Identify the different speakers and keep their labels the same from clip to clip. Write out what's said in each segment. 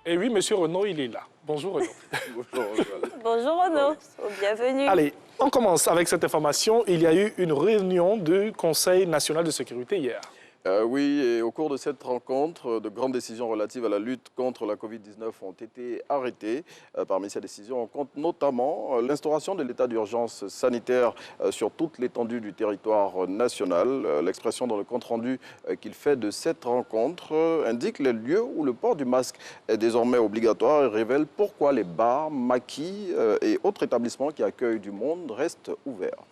Speaker 1: Et oui, monsieur Renaud, il est là. Bonjour Renaud.
Speaker 2: Bonjour.
Speaker 3: Bonjour Renaud, bienvenue.
Speaker 1: Allez, on commence avec cette information. Il y a eu une réunion du Conseil national de sécurité hier.
Speaker 2: Oui, et au cours de cette rencontre, de grandes décisions relatives à la lutte contre la Covid-19 ont été arrêtées. Parmi ces décisions, on compte notamment l'instauration de l'état d'urgence sanitaire sur toute l'étendue du territoire national. L'expression dans le compte-rendu qu'il fait de cette rencontre indique les lieux où le port du masque est désormais obligatoire et révèle pourquoi les bars, maquis et autres établissements qui accueillent du monde restent ouverts.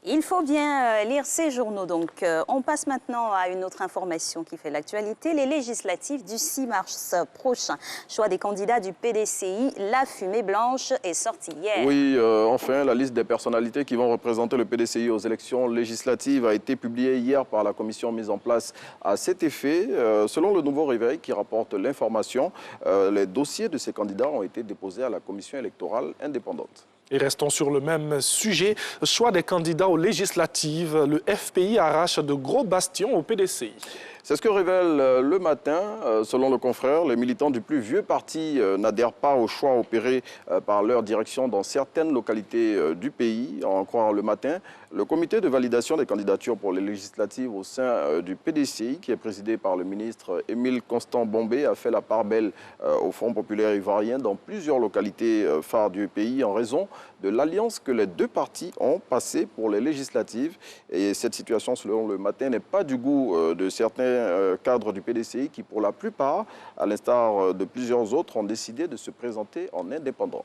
Speaker 3: Il faut bien lire ces journaux. Donc, on passe maintenant à une autre information qui fait l'actualité. Les législatives du 6 mars prochain. Choix des candidats du PDCI. La fumée blanche est sortie hier.
Speaker 2: Oui, enfin, la liste des personnalités qui vont représenter le PDCI aux élections législatives a été publiée hier par la commission mise en place à cet effet. Selon le Nouveau Réveil qui rapporte l'information, les dossiers de ces candidats ont été déposés à la commission électorale indépendante.
Speaker 1: Et restons sur le même sujet. Choix des candidats aux législatives. Le FPI arrache de gros bastions au PDCI.
Speaker 2: C'est ce que révèle le matin. Selon le confrère, les militants du plus vieux parti n'adhèrent pas aux choix opérés par leur direction dans certaines localités du pays. À en croire le matin, le comité de validation des candidatures pour les législatives au sein du PDCI, qui est présidé par le ministre Émile Constant Bombé, a fait la part belle au Front populaire ivoirien dans plusieurs localités phares du pays en raison de l'alliance que les deux partis ont passée pour les législatives. Et cette situation, selon le matin, n'est pas du goût de certains cadres du PDCI qui, pour la plupart, à l'instar de plusieurs autres, ont décidé de se présenter en indépendant.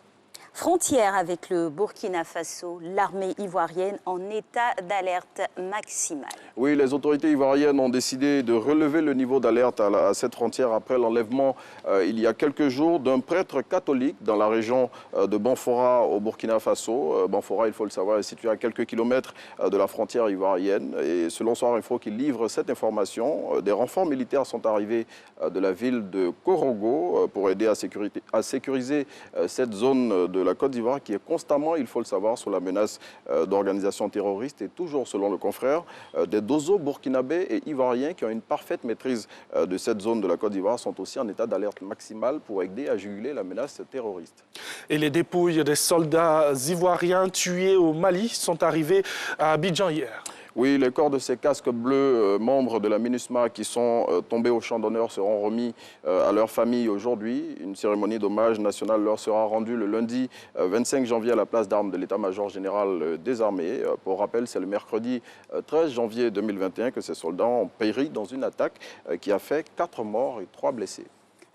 Speaker 3: Frontière avec le Burkina Faso, l'armée ivoirienne en état d'alerte maximale.
Speaker 2: Oui, les autorités ivoiriennes ont décidé de relever le niveau d'alerte à cette frontière après l'enlèvement il y a quelques jours d'un prêtre catholique dans la région de Banfora au Burkina Faso. Banfora, il faut le savoir, est situé à quelques kilomètres de la frontière ivoirienne. Et selon Soir Info qui livre cette information, des renforts militaires sont arrivés de la ville de Korogo pour aider à sécuriser cette zone de la Côte d'Ivoire qui est constamment, il faut le savoir, sous la menace d'organisations terroristes. Et toujours selon le confrère, des dozos burkinabés et ivoiriens qui ont une parfaite maîtrise de cette zone de la Côte d'Ivoire sont aussi en état d'alerte maximale pour aider à juguler la menace terroriste.
Speaker 1: Et les dépouilles des soldats ivoiriens tués au Mali sont arrivées à Abidjan hier.
Speaker 2: Oui, les corps de ces casques bleus, membres de la MINUSMA qui sont tombés au champ d'honneur seront remis à leur famille aujourd'hui. Une cérémonie d'hommage national leur sera rendue le lundi 25 janvier à la place d'armes de l'état-major général des armées. Pour rappel, c'est le mercredi 13 janvier 2021 que ces soldats ont péri dans une attaque qui a fait 4 morts et 3 blessés.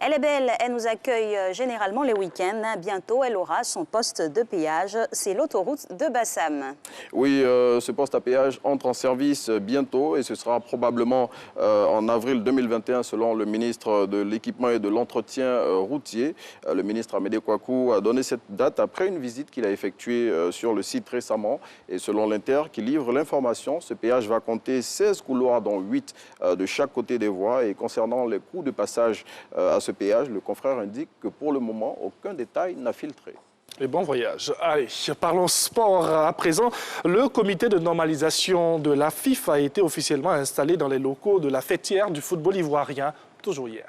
Speaker 3: Elle est belle, elle nous accueille généralement les week-ends. Bientôt, elle aura son poste de péage. C'est l'autoroute de Bassam.
Speaker 2: Oui, ce poste à péage entre en service bientôt et ce sera probablement en avril 2021 selon le ministre de l'Équipement et de l'Entretien routier. Le ministre Amédée Kouakou a donné cette date après une visite qu'il a effectuée sur le site récemment. Et selon l'Inter qui livre l'information, ce péage va compter 16 couloirs dont 8 de chaque côté des voies. Et concernant les coûts de passage à ce péage, le confrère indique que pour le moment, aucun détail n'a filtré.
Speaker 1: Et bon voyage. Allez, parlons sport à présent. Le comité de normalisation de la FIFA a été officiellement installé dans les locaux de la fêtière du football ivoirien, toujours hier.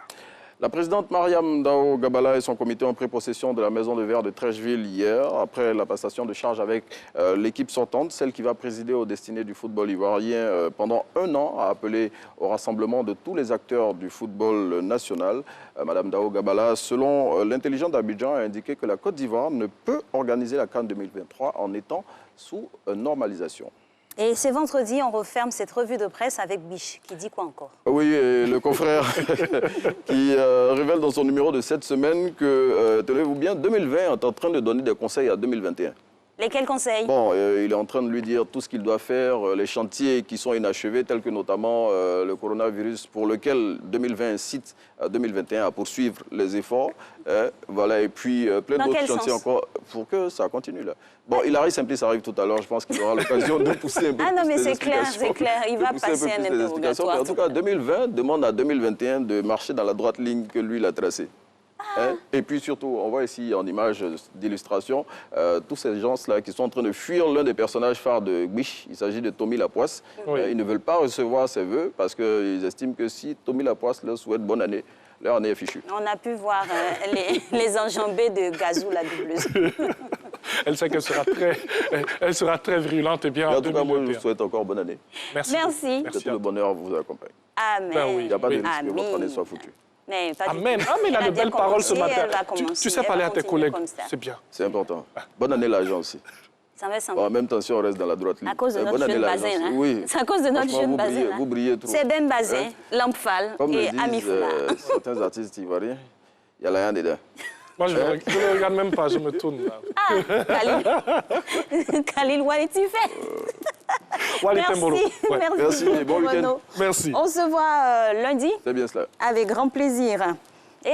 Speaker 2: La présidente Mariam Dao Gabala et son comité ont pris possession de la maison de verre de Trècheville hier, après la passation de charge avec l'équipe sortante, celle qui va présider aux destinées du football ivoirien pendant 1 an, a appelé au rassemblement de tous les acteurs du football national. Madame Dao Gabala, selon l'intelligent d'Abidjan, a indiqué que la Côte d'Ivoire ne peut organiser la CAN 2023 en étant sous normalisation.
Speaker 3: Et c'est vendredi, on referme cette revue de presse avec Biche, qui dit quoi encore?
Speaker 2: Oui, et le confrère qui révèle dans son numéro de cette semaine que, tenez-vous bien, 2020 est en train de donner des conseils à 2021.
Speaker 3: Lesquels conseils?
Speaker 2: Bon, il est en train de lui dire tout ce qu'il doit faire, les chantiers qui sont inachevés, tels que notamment le coronavirus, pour lequel 2020 incite 2021 à poursuivre les efforts. Voilà, et puis plein d'autres chantiers encore pour que ça continue là. Bon, Hilary Simplis arrive tout à l'heure, je pense qu'il aura l'occasion de pousser un peu
Speaker 3: Ah non, mais
Speaker 2: plus
Speaker 3: c'est clair, il va passer un interrogatoire.
Speaker 2: En tout cas, 2020 demande à 2021 de marcher dans la droite ligne que lui, il a tracée. Et puis surtout, on voit ici en image d'illustration tous ces gens-là qui sont en train de fuir l'un des personnages phares de Gbish. Il s'agit de Tommy Lapoisse.
Speaker 1: Oui.
Speaker 2: Ils ne veulent pas recevoir ses vœux parce qu'ils estiment que si Tommy Lapoisse leur souhaite bonne année, Là, on est fichu.
Speaker 3: On a pu voir les enjambées de Gazou, la doubleuse.
Speaker 1: Elle sait qu'elle sera très virulente et bien
Speaker 2: Et
Speaker 1: en
Speaker 2: en tout cas, moi, je
Speaker 1: 2021.
Speaker 2: vous souhaite encore bonne année.
Speaker 1: Merci.
Speaker 3: Merci.
Speaker 2: Que tout le bonheur vous accompagne.
Speaker 3: Amen.
Speaker 1: Ben oui.
Speaker 2: Il n'y a pas de risque que
Speaker 3: Amen.
Speaker 2: votre année soit foutue.
Speaker 3: Mais pas du
Speaker 1: Amen.
Speaker 3: tout.
Speaker 1: Ah, mais il a
Speaker 3: Elle
Speaker 1: de
Speaker 3: bien
Speaker 1: belles paroles ce
Speaker 3: commencé,
Speaker 1: matin.
Speaker 3: elle va
Speaker 1: Tu
Speaker 3: commencer,
Speaker 1: sais
Speaker 3: elle
Speaker 1: parler
Speaker 3: va
Speaker 1: à tes
Speaker 3: continuer
Speaker 1: collègues,
Speaker 3: comme ça.
Speaker 1: c'est bien.
Speaker 2: C'est important. Bonne année, l'agent aussi.
Speaker 3: Ça va s'en
Speaker 2: En même temps, si on reste dans la droite ligne.
Speaker 3: À cause de notre
Speaker 2: Bonne année,
Speaker 3: jeune
Speaker 2: l'agence.
Speaker 3: Bazin. Hein?
Speaker 2: Oui.
Speaker 3: C'est à cause de notre
Speaker 2: Franchement,
Speaker 3: jeune
Speaker 2: vous brillez,
Speaker 3: Bazin.
Speaker 2: vous brillez trop.
Speaker 3: C'est Ben Bazin,
Speaker 2: Hein?
Speaker 3: Lampfal
Speaker 2: Comme
Speaker 3: et
Speaker 2: le
Speaker 3: Ami
Speaker 2: disent
Speaker 3: Foula.
Speaker 2: certains artistes ivoiriens, il y a rien dedans.
Speaker 1: Moi, je ne le regarde même pas, je me tourne. Là.
Speaker 3: Ah, Khalil. Khalil, what tu fais?
Speaker 1: Wally
Speaker 3: Merci.
Speaker 1: Tembolo. Ouais.
Speaker 2: Merci et bon week-end.
Speaker 3: Renaud.
Speaker 1: Merci.
Speaker 3: On se voit lundi
Speaker 2: C'est bien cela.
Speaker 3: avec grand plaisir.